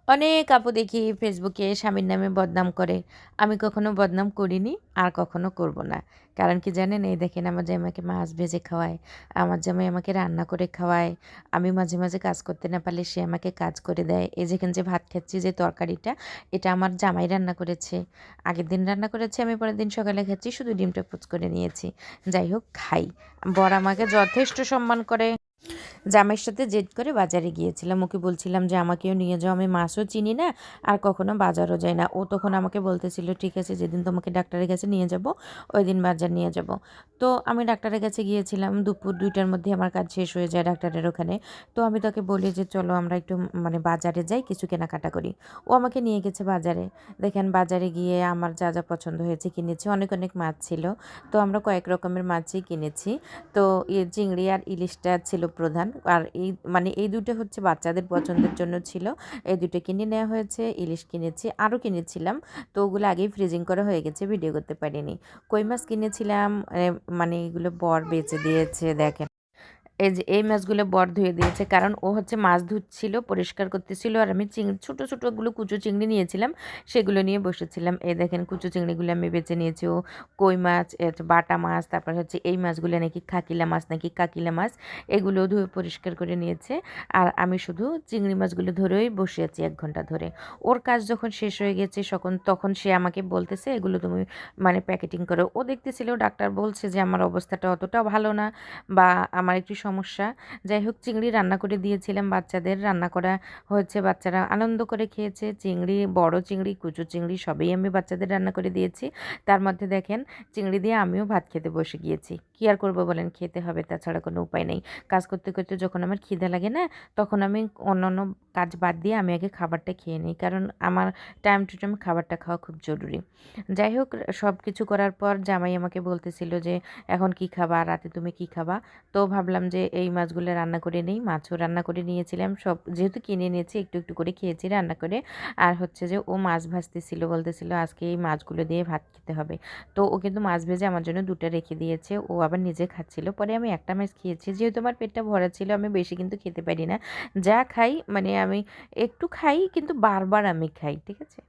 অনেক আপু দেখি ফেসবুকে স্বামীর নামে বদনাম করে। আমি কখনো বদনাম করিনি, আর কখনো করব না। কারণ কি জানেন? এই দেখেন আমার জামাই আমাকে মাছ ভেজে খাওয়ায়, আমার জামাই আমাকে রান্না করে খাওয়ায়। আমি মাঝে, মাঝে কাজ করতে না পারলে সে আমাকে কাজ করে দেয়। এই যেখানে যে ভাত খাচ্ছি যে তরকারিটা, এটা আমার জামাই রান্না করেছে। আগের দিন রান্না করেছে, আমি পরের দিন সকালে খাচ্ছি, শুধু ডিমটা পোচ করে নিয়েছি। যাই হোক খাই। বর আমাকে যথেষ্ট সম্মান করে। জামাইয়ের সাথে জেদ করে বাজারে গিয়েছিলাম। ওকে বলছিলাম যে আমাকেও নিয়ে যাও, আমি মাছও চিনি না আর কখনো বাজারও যাই না। ও তখন আমাকে বলতেছিল ঠিক আছে যেদিন তোমাকে ডাক্তারের কাছে নিয়ে যাব ওই দিন বাজার নিয়ে যাব। তো আমি ডাক্তারের কাছে গিয়েছিলাম, দুপুর ২টার মধ্যে আমার কাজ শেষ হয়ে যায় ডাক্তারের ওখানে। তো আমি তাকে বলি যে চলো আমরা একটু মানে বাজারে যাই, কিছু কেনাকাটা করি। ও আমাকে নিয়ে গেছে বাজারে। দেখেন বাজারে গিয়ে আমার যা যা পছন্দ হয়েছে কিনেছি, অনেক অনেক মাছ ছিল। তো আমরা কয়েক রকমের মাছই কিনেছি। তো চিংড়ি আর ইলিশটা ছিল প্রধান। আর এই ২টা হচ্ছে বাচ্চাদের পছন্দের জন্য ছিল। এই ২টো কিনে নেওয়া হয়েছে। ইলিশ কিনেছি, আরও কিনেছিলাম। তো ওগুলো আগেই ফ্রিজিং করা হয়ে গেছে, ভিডিও করতে পারিনি। কই মাছ কিনেছিলাম, মানে এগুলো বর বেচে দিয়েছে দেখেন। এই যে এই মাছগুলো বর ধুয়ে দিয়েছে, কারণ ও হচ্ছে মাছ ধুচ্ছিল, পরিষ্কার করতেছিল, আর আমি ছোট ছোটগুলো কুচো চিংড়ি নিয়েছিলাম, সেগুলো নিয়ে বসেছিলাম। এই দেখেন কুচো চিংড়িগুলো আমি বেছে নিয়েছি। ও কই মাছ, বাটা মাছ, তারপর হচ্ছে এই মাছগুলো নাকি খাকিলা মাছ নাকি কাকিলা মাছ, এগুলো ধুয়ে পরিষ্কার করে নিয়েছে। আর আমি শুধু চিংড়ি মাছগুলো ধরেই বসে আছি ১ ঘন্টা ধরে। ওর কাজ যখন শেষ হয়ে গেছে তখন সে আমাকে বলতেছে এগুলো তুমি মানে প্যাকেটিং করো। ও দেখতেছিল ডাক্তার বলছে যে আমার অবস্থাটা অতটাও ভালো না, বা আমার একটু সমস্যা। যাই হোক চিংড়ি রান্না করে দিয়েছিলাম, বাচ্চাদের রান্না করা হয়েছে, বাচ্চারা আনন্দ করে খেয়েছে। চিংড়ি, বড় চিংড়ি, কুচো চিংড়ি সবই আমি বাচ্চাদের রান্না করে দিয়েছি। তার মধ্যে দেখেন চিংড়ি দিয়ে আমিও ভাত খেতে বসে গিয়েছি। কী আর করবো বলেন, খেতে হবে, তাছাড়া কোনো উপায় নেই। কাজ করতে করতে যখন আমার খিদে লাগে না, তখন আমি অন্যান্য কাজ বাদ দিয়ে আমি আগে খাবারটা খেয়ে নিই, কারণ আমার টাইম টু টাইম খাবারটা খাওয়া খুব জরুরি। যাই হোক সব কিছু করার পর জামাই আমাকে বলতেছিল যে এখন কি খাবা, রাতে তুমি কি খাবা? তো ভাবলাম যে এই মাছগুলো রান্না করে নেই। মাছও রান্না করে নিয়েছিলাম, সব যেহেতু কিনে নিয়েছি একটু একটু করে খেয়েছি রান্না করে। আর হচ্ছে যে ও মাছ ভাজতেছিল, বলতেছিল আজকে এই মাছগুলো দিয়ে ভাত খেতে হবে। তো ও কিন্তু মাছ ভেজে আমার জন্য 2টা রেখে দিয়েছে, ও আবার নিজে খাচ্ছিল। পরে আমি একটা মাছ খেয়েছি, যেহেতু আমার পেটটা ভরা ছিল, আমি বেশি কিন্তু খেতে পারি না। যা খাই মানে আমি একটু খাই, কিন্তু বারবার আমি খাই, ঠিক আছে?